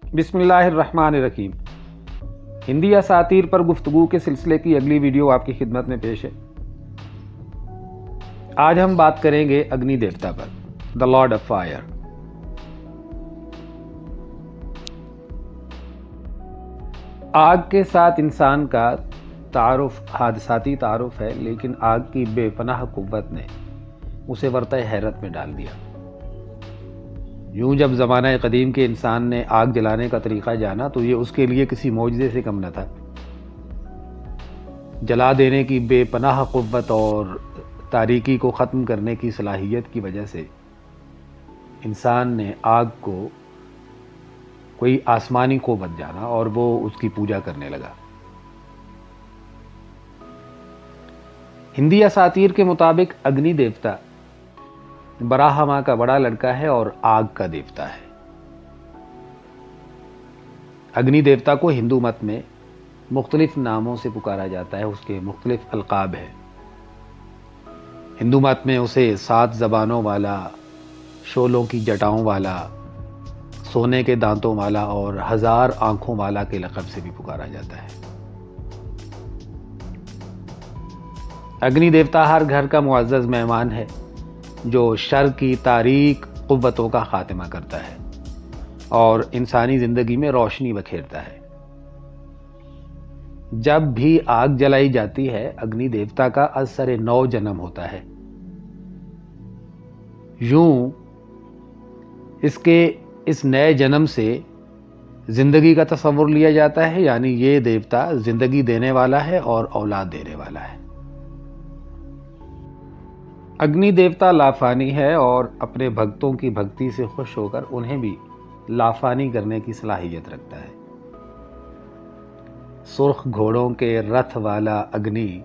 बिस्मिल्लाहिर्रहमानिर्रहीम। हिंदी असातीर पर गुफ्तगू के सिलसिले की अगली वीडियो आपकी खिदमत में पेश है। आज हम बात करेंगे अग्नि देवता पर, द लॉर्ड ऑफ फायर। आग के साथ इंसान का तारुफ हादसाती तारुफ है, लेकिन आग की बेपनाह कुव्वत ने उसे वर्तः हैरत में डाल दिया। यूं जब ज़माना कदीम के इंसान ने आग जलाने का तरीक़ा जाना तो ये उसके लिए किसी मौजज़े से कम न था। जला देने की बेपनाह क़ुव्वत और तारीकी को ख़त्म करने की सलाहियत की वजह से इंसान ने आग को कोई आसमानी क़ुव्वत जाना और वो उसकी पूजा करने लगा। हिंदी असातीर के मुताबिक अग्नि देवता बराह माँ का बड़ा लड़का है और आग का देवता है। अग्नि देवता को हिंदू मत में मुख्तलिफ नामों से पुकारा जाता है, उसके मुख्तलिफ अलकाब हैं। हिंदू मत में उसे 7 ज़बानों वाला, शोलों की जटाओं वाला, सोने के दांतों वाला और 1000 आंखों वाला के लक़ब से भी पुकारा जाता है। अग्नि देवता हर घर का मुअज़्ज़ज़ मेहमान है जो शर की तारीक क़ुव्वतों का ख़ात्मा करता है और इंसानी ज़िंदगी में रोशनी बखेरता है। जब भी आग जलाई जाती है, अग्नि देवता का असर नौ जन्म होता है। यूं इसके इस नए जन्म से ज़िंदगी का तस्वुर लिया जाता है, यानी ये देवता ज़िंदगी देने वाला है और औलाद देने वाला है। अग्नि देवता लाफानी है और अपने भक्तों की भक्ति से खुश होकर उन्हें भी लाफानी करने की सलाहियत रखता है। सुर्ख घोड़ों के रथ वाला अग्नि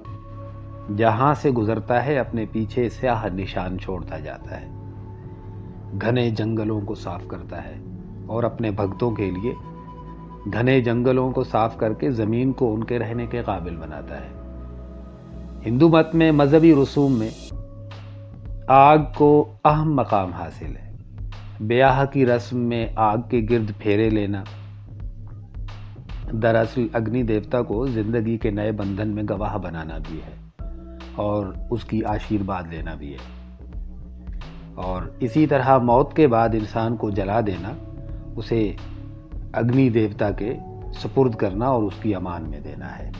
जहां से गुजरता है, अपने पीछे स्याह निशान छोड़ता जाता है, घने जंगलों को साफ करता है और अपने भक्तों के लिए घने जंगलों को साफ करके ज़मीन को उनके रहने के काबिल बनाता है। हिंदू मत में मजहबी रसूम में आग को अहम मकाम हासिल है। ब्याह की रस्म में आग के गिर्द फेरे लेना दरअसल अग्नि देवता को जिंदगी के नए बंधन में गवाह बनाना भी है और उसकी आशीर्वाद लेना भी है। और इसी तरह मौत के बाद इंसान को जला देना, उसे अग्नि देवता के सुपुर्द करना और उसकी अमान में देना है।